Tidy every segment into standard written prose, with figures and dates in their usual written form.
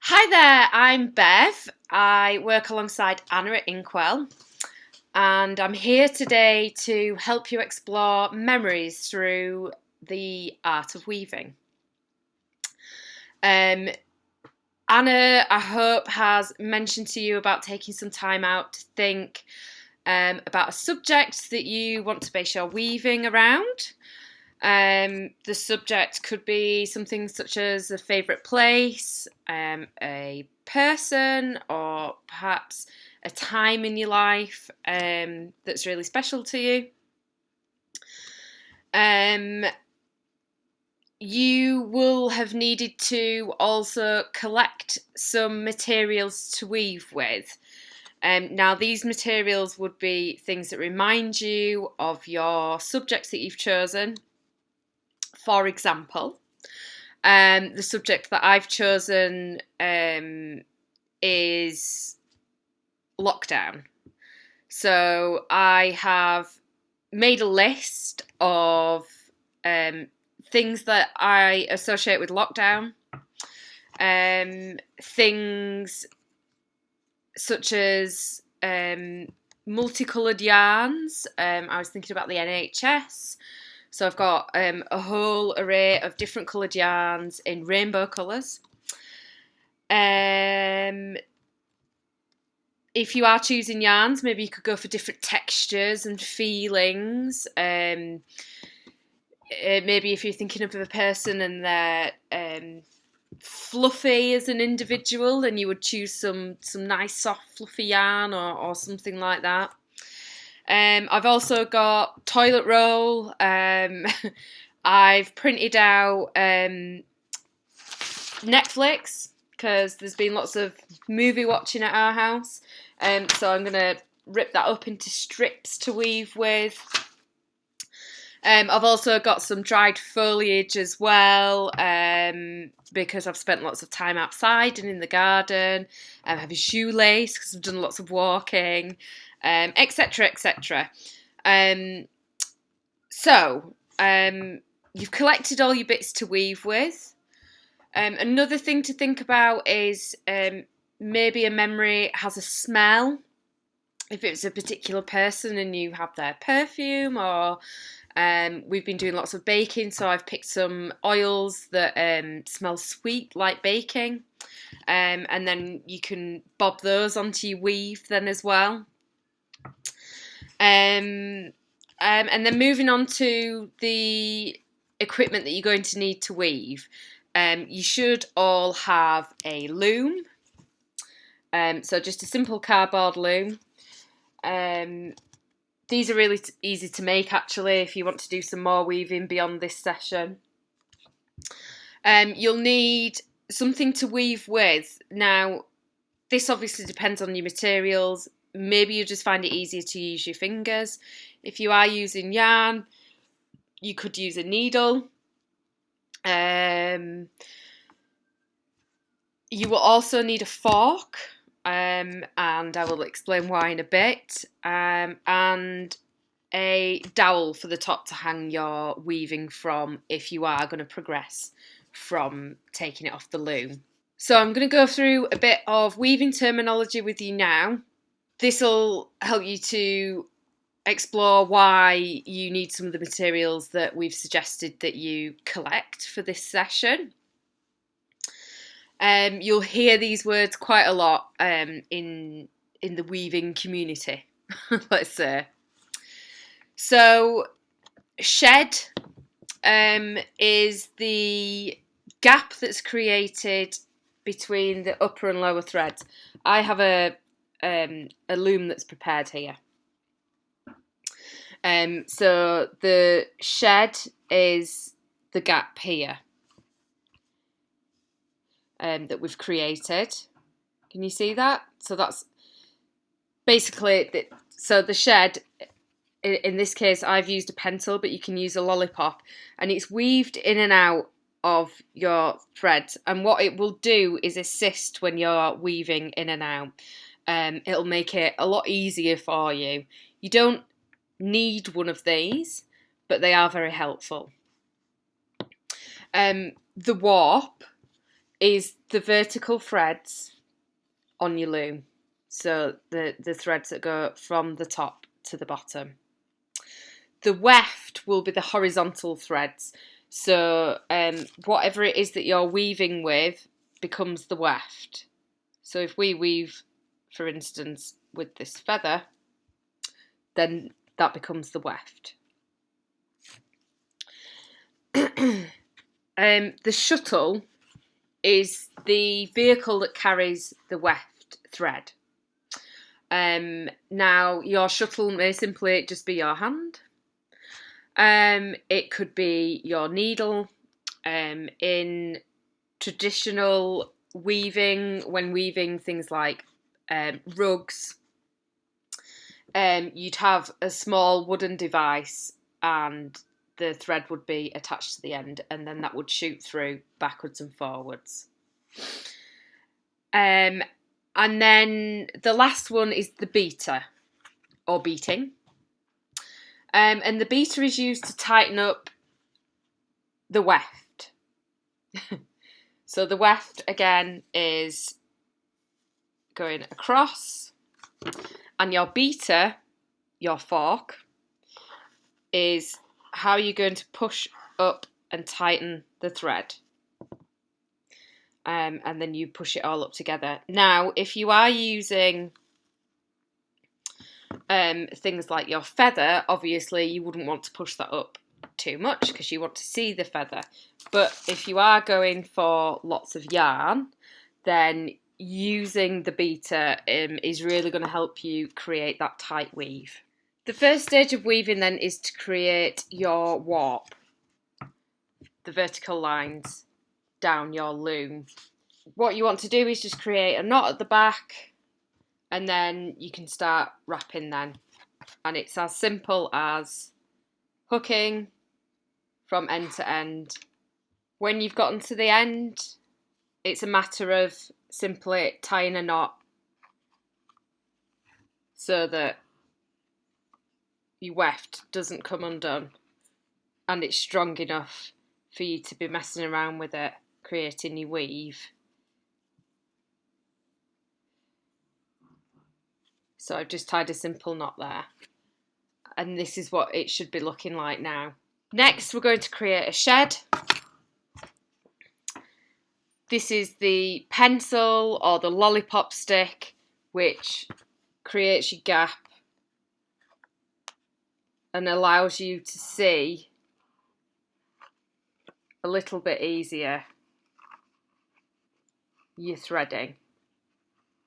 Hi there, I'm Bev. I work alongside Anna at Inkwell, and I'm here today to help you explore memories through the art of weaving. Um, Anna, I hope, has mentioned to you about taking some time out to think about a subject that you want to base your weaving around. The subject could be something such as a favourite place, a person, or perhaps a time in your life that's really special to you. You will have needed to also collect some materials to weave with. Now, these materials would be things that remind you of your subjects that you've chosen. For example, the subject that I've chosen is lockdown. So I have made a list of things that I associate with lockdown. Things such as multicoloured yarns. I was thinking about the NHS. So I've got a whole array of different coloured yarns in rainbow colours. If you are choosing yarns, maybe you could go for different textures and feelings. Maybe if you're thinking of a person and they're fluffy as an individual, then you would choose some nice soft fluffy yarn or something like that. I've also got toilet roll. I've printed out Netflix because there's been lots of movie watching at our house. So I'm going to rip that up into strips to weave with. I've also got some dried foliage as well because I've spent lots of time outside and in the garden. I have a shoelace because I've done lots of walking, etc, etc. You've collected all your bits to weave with. Another thing to think about is maybe a memory has a smell. If it's a particular person and you have their perfume, or we've been doing lots of baking, so I've picked some oils that smell sweet like baking, and then you can bob those onto your weave then as well. And then moving on to the equipment that you're going to need to weave. You should all have a loom. So just a simple cardboard loom. These are really easy to make actually if you want to do some more weaving beyond this session. You'll need something to weave with. Now, this obviously depends on your materials. Maybe you just find it easier to use your fingers. If you are using yarn, you could use a needle. You will also need a fork, and I will explain why in a bit, and a dowel for the top to hang your weaving from if you are going to progress from taking it off the loom. So I'm going to go through a bit of weaving terminology with you now. This will help you to explore why you need some of the materials that we've suggested that you collect for this session. You'll hear these words quite a lot in the weaving community, let's say. So, shed is the gap that's created between the upper and lower threads. I have a loom that's prepared here. So the shed is the gap here that we've created. Can you see that? So that's basically so the shed. In this case, I've used a pencil, but you can use a lollipop, and it's weaved in and out of your threads. And what it will do is assist when you're weaving in and out. It'll make it a lot easier for you. You don't need one of these, but they are very helpful. The warp is the vertical threads on your loom. So the threads that go from the top to the bottom. The weft will be the horizontal threads. So whatever it is that you're weaving with becomes the weft. So if we weave, for instance, with this feather, then that becomes the weft. The shuttle is the vehicle that carries the weft thread. Now, your shuttle may simply just be your hand. It could be your needle. In traditional weaving, when weaving things like rugs, you'd have a small wooden device and the thread would be attached to the end, and then that would shoot through backwards and forwards. And then the last one is the beater, or beating. And the beater is used to tighten up the weft. So the weft, again, is going across, and your beater, your fork, is how you're going to push up and tighten the thread. And then you push it all up together. Now, if you are using things like your feather, obviously you wouldn't want to push that up too much because you want to see the feather. But if you are going for lots of yarn, then using the beater is really going to help you create that tight weave. The first stage of weaving then is to create your warp, the vertical lines down your loom. What you want to do is just create a knot at the back, and then you can start wrapping then. And it's as simple as hooking from end to end. When you've gotten to the end, it's a matter of simply tying a knot so that your weft doesn't come undone and it's strong enough for you to be messing around with it, creating your weave. So I've just tied a simple knot there, and this is what it should be looking like now. Next, we're going to create a shed. This is the pencil or the lollipop stick, which creates your gap and allows you to see a little bit easier your threading,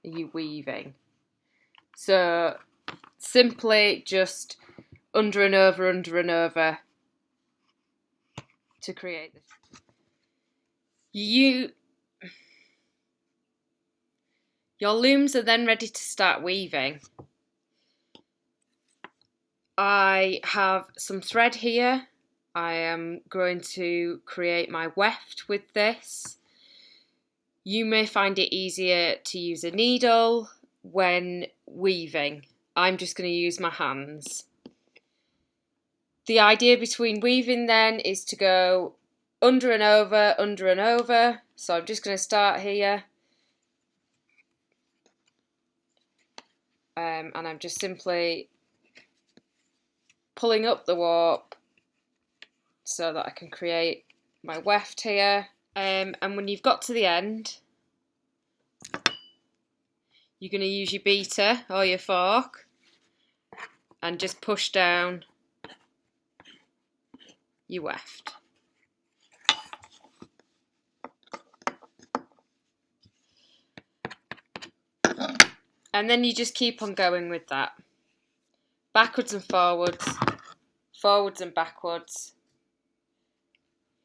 your weaving. So simply just under and over to create this. Your looms are then ready to start weaving. I have some thread here. I am going to create my weft with this. You may find it easier to use a needle when weaving. I'm just going to use my hands. The idea between weaving then is to go under and over. So I'm just going to start here. And I'm just simply pulling up the warp so that I can create my weft here. And when you've got to the end, you're going to use your beater or your fork and just push down your weft. And then you just keep on going with that. Backwards and forwards, forwards and backwards.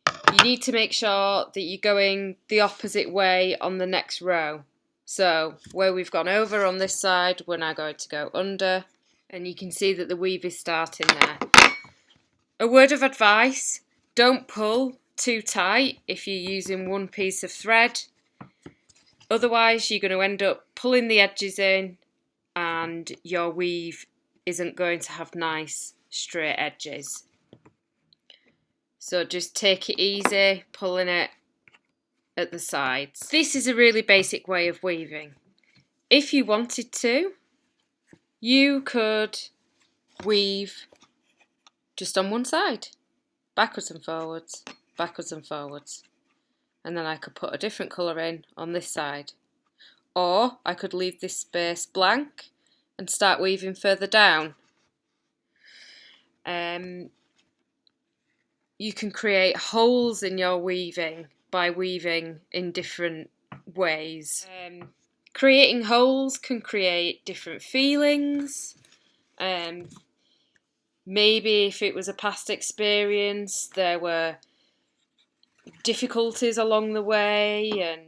You need to make sure that you're going the opposite way on the next row. So where we've gone over on this side, we're now going to go under, and you can see that the weave is starting there. A word of advice, don't pull too tight if you're using one piece of thread. Otherwise, you're going to end up pulling the edges in and your weave isn't going to have nice straight edges. So just take it easy, pulling it at the sides. This is a really basic way of weaving. If you wanted to, you could weave just on one side, backwards and forwards, backwards and forwards. And then I could put a different colour in on this side. Or I could leave this space blank and start weaving further down. You can create holes in your weaving by weaving in different ways. Creating holes can create different feelings. Maybe if it was a past experience, there were difficulties along the way and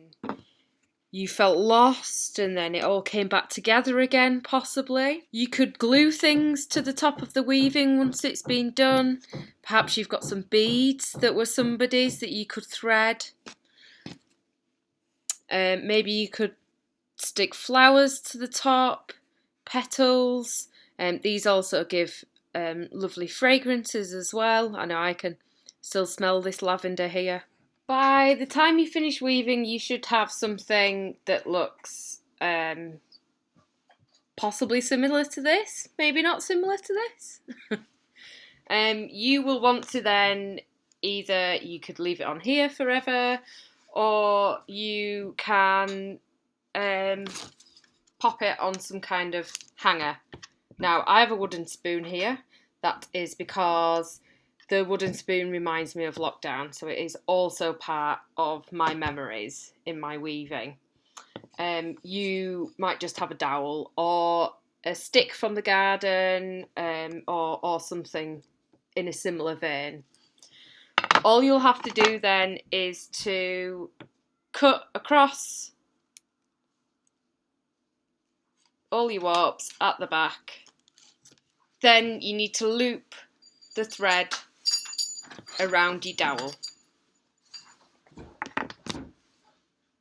you felt lost and then it all came back together again, possibly. You could glue things to the top of the weaving once it's been done. Perhaps you've got some beads that were somebody's that you could thread. Maybe you could stick flowers to the top, petals. These also give lovely fragrances as well. I know I can still smell this lavender here. By the time you finish weaving, you should have something that looks possibly similar to this, maybe not similar to this. You will want to then either you could leave it on here forever, or you can pop it on some kind of hanger. Now, I have a wooden spoon here. That is because the wooden spoon reminds me of lockdown, so it is also part of my memories in my weaving. You might just have a dowel or a stick from the garden, or something in a similar vein. All you'll have to do then is to cut across all your warps at the back. Then you need to loop the thread around your dowel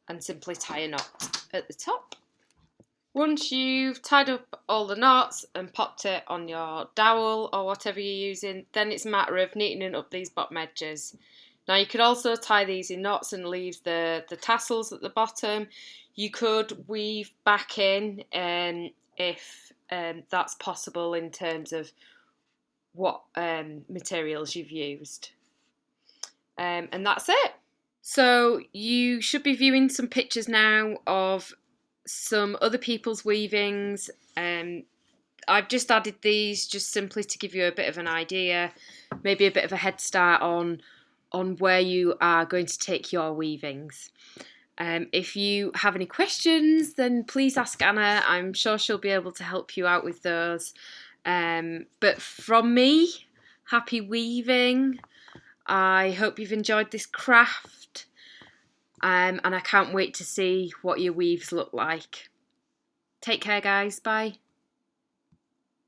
and simply tie a knot at the top. Once you've tied up all the knots and popped it on your dowel or whatever you're using, then it's a matter of neatening up these bottom edges. Now you could also tie these in knots and leave the tassels at the bottom. You could weave back in if that's possible in terms of what materials you've used. And that's it. So you should be viewing some pictures now of some other people's weavings. I've just added these just simply to give you a bit of an idea, maybe a bit of a head start on where you are going to take your weavings. If you have any questions, then please ask Anna. I'm sure she'll be able to help you out with those. But from me, happy weaving. I hope you've enjoyed this craft, and I can't wait to see what your weaves look like. Take care, guys. Bye.